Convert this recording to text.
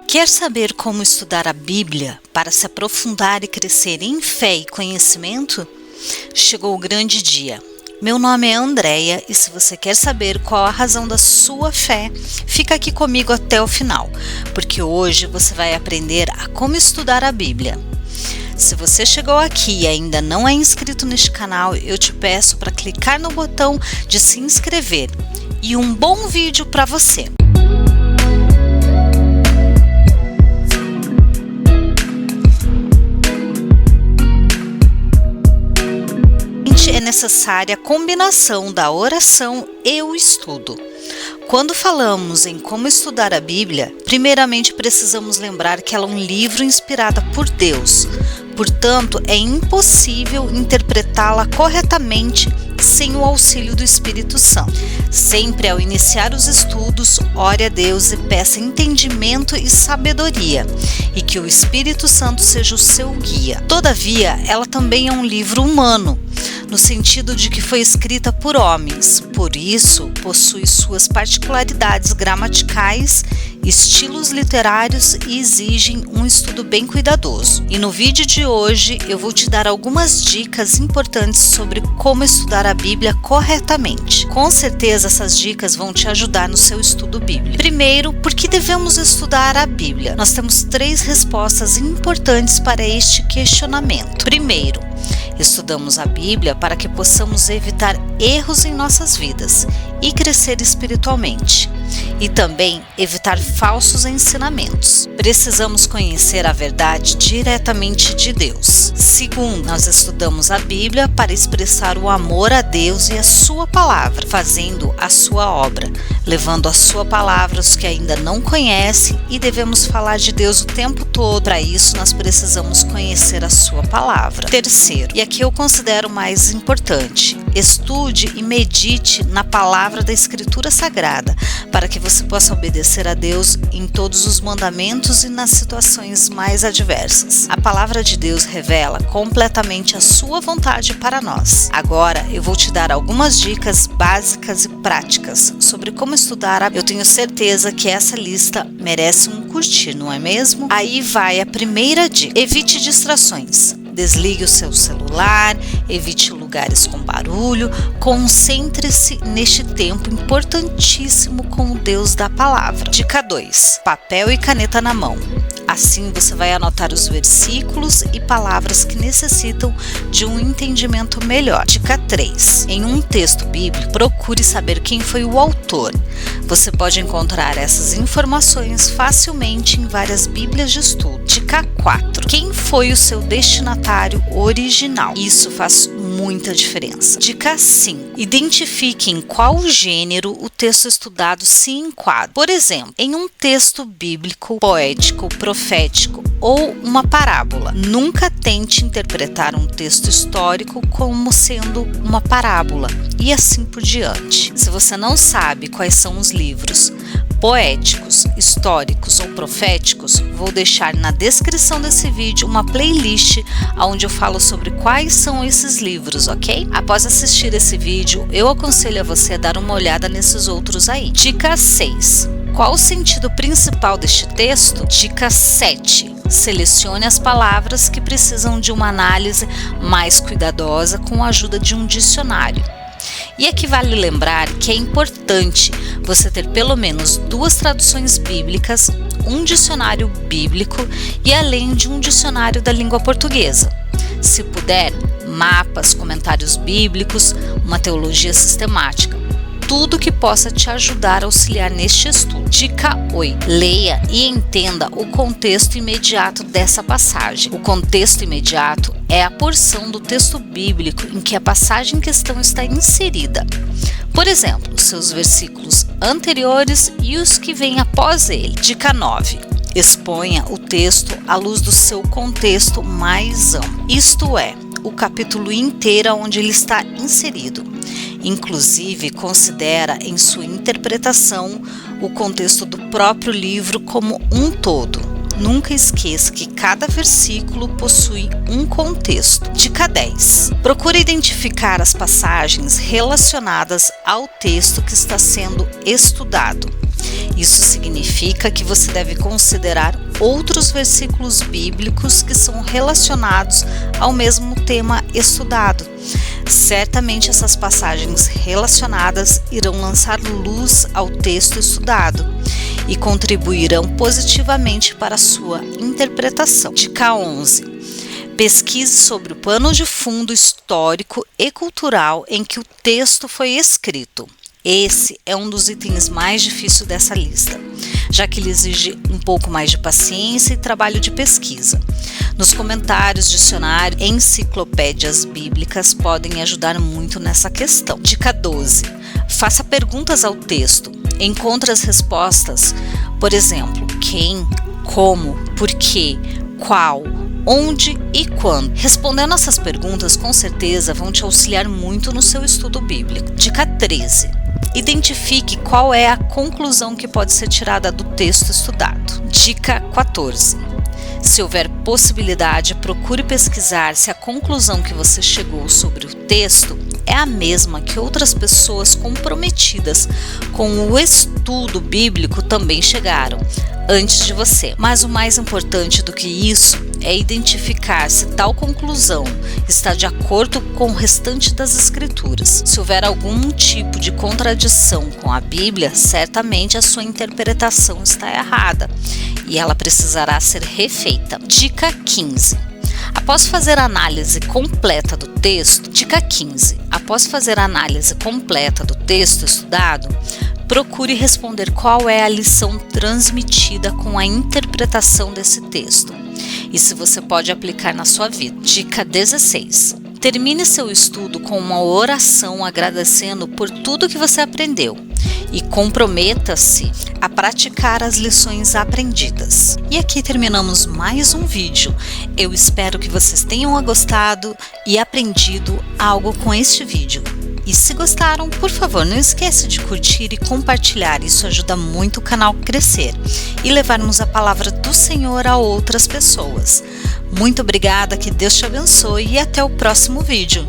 Quer saber como estudar a Bíblia para se aprofundar e crescer em fé e conhecimento? Chegou o grande dia. Meu nome é Andréia e se você quer saber qual a razão da sua fé, fica aqui comigo até o final, porque hoje você vai aprender a como estudar a Bíblia. Se você chegou aqui e ainda não é inscrito neste canal, eu te peço para clicar no botão de se inscrever e um bom vídeo para você. É necessária a combinação da oração e o estudo. Quando falamos em como estudar a Bíblia, primeiramente precisamos lembrar que ela é um livro inspirado por Deus. Portanto, é impossível interpretá-la corretamente sem o auxílio do Espírito Santo. Sempre ao iniciar os estudos, ore a Deus e peça entendimento e sabedoria, e que o Espírito Santo seja o seu guia. Todavia, ela também é um livro humano, no sentido de que foi escrita por homens, por isso possui suas particularidades gramaticais, estilos literários e exigem um estudo bem cuidadoso. E no vídeo de hoje eu vou te dar algumas dicas importantes sobre como estudar a Bíblia corretamente. Com certeza essas dicas vão te ajudar no seu estudo bíblico. Primeiro, por que devemos estudar a Bíblia? Nós temos 3 respostas importantes para este questionamento. Primeiro, estudamos a Bíblia para que possamos evitar erros em nossas vidas e crescer espiritualmente, e também evitar falsos ensinamentos. Precisamos conhecer a verdade diretamente de Deus. Segundo, nós estudamos a Bíblia para expressar o amor a Deus e a sua palavra, fazendo a sua obra, levando a sua palavra aos que ainda não conhecem, e devemos falar de Deus o tempo todo. Para isso, nós precisamos conhecer a sua palavra. Terceiro, e aqui eu considero mais importante, estude e medite na palavra da Escritura Sagrada, para que você possa obedecer a Deus em todos os mandamentos e nas situações mais adversas. A palavra de Deus revela completamente a sua vontade para nós. Agora eu vou te dar algumas dicas básicas e práticas sobre como estudar a Bíblia. Eu tenho certeza que essa lista merece um curtir, não é mesmo? Aí vai a primeira dica: evite distrações. Desligue o seu celular, evite lugares com barulho, concentre-se neste tempo importantíssimo com o Deus da palavra. Dica 2: papel e caneta na mão. Assim você vai anotar os versículos e palavras que necessitam de um entendimento melhor. Dica 3: em um texto bíblico, procure saber quem foi o autor. Você pode encontrar essas informações facilmente em várias bíblias de estudo. Dica 4: quem foi o seu destinatário original? Isso faz muita diferença. Dica 5: identifique em qual gênero o texto estudado se enquadra. Por exemplo, em um texto bíblico, poético, profético ou uma parábola. Nunca tente interpretar um texto histórico como sendo uma parábola e assim por diante. Se você não sabe quais são os livros poéticos, históricos ou proféticos, vou deixar na descrição desse vídeo uma playlist onde eu falo sobre quais são esses livros, ok? Após assistir esse vídeo, eu aconselho a você a dar uma olhada nesses outros aí. Dica 6: qual o sentido principal deste texto? Dica 7: selecione as palavras que precisam de uma análise mais cuidadosa com a ajuda de um dicionário. E aqui vale lembrar que é importante você ter pelo menos 2 traduções bíblicas, um dicionário bíblico e além de um dicionário da língua portuguesa. Se puder, mapas, comentários bíblicos, uma teologia sistemática. Tudo que possa te ajudar a auxiliar neste estudo. Dica 8: leia e entenda o contexto imediato dessa passagem. O contexto imediato é a porção do texto bíblico em que a passagem em questão está inserida. Por exemplo, os seus versículos anteriores e os que vêm após ele. Dica 9: exponha o texto à luz do seu contexto mais amplo, isto é, o capítulo inteiro onde ele está inserido. Inclusive, considera em sua interpretação o contexto do próprio livro como um todo. Nunca esqueça que cada versículo possui um contexto. Dica 10. Procure identificar as passagens relacionadas ao texto que está sendo estudado. Isso significa que você deve considerar outros versículos bíblicos que são relacionados ao mesmo tema estudado. Certamente essas passagens relacionadas irão lançar luz ao texto estudado e contribuirão positivamente para a sua interpretação. Dica 11. Pesquise sobre o pano de fundo histórico e cultural em que o texto foi escrito. Esse é um dos itens mais difíceis dessa lista, já que ele exige um pouco mais de paciência e trabalho de pesquisa. Nos comentários, dicionário e enciclopédias bíblicas podem ajudar muito nessa questão. Dica 12. Faça perguntas ao texto. Encontre as respostas, por exemplo, quem, como, por quê, qual, onde e quando. Respondendo essas perguntas, com certeza vão te auxiliar muito no seu estudo bíblico. Dica 13. Identifique qual é a conclusão que pode ser tirada do texto estudado. Dica 14. Se houver possibilidade, procure pesquisar se a conclusão que você chegou sobre o texto é a mesma que outras pessoas comprometidas com o estudo bíblico também chegaram antes de você. Mas o mais importante do que isso é identificar se tal conclusão está de acordo com o restante das escrituras. Se houver algum tipo de contradição com a Bíblia, certamente a sua interpretação está errada e ela precisará ser refeita. Dica 15. Após fazer a análise completa do texto, dica 15. Após fazer a análise completa do texto estudado, procure responder qual é a lição transmitida com a interpretação desse texto e se você pode aplicar na sua vida. Dica 16. Termine seu estudo com uma oração agradecendo por tudo que você aprendeu e comprometa-se a praticar as lições aprendidas. E aqui terminamos mais um vídeo. Eu espero que vocês tenham gostado e aprendido algo com este vídeo. E se gostaram, por favor, não esqueça de curtir e compartilhar. Isso ajuda muito o canal a crescer e levarmos a palavra do Senhor a outras pessoas. Muito obrigada, que Deus te abençoe e até o próximo vídeo.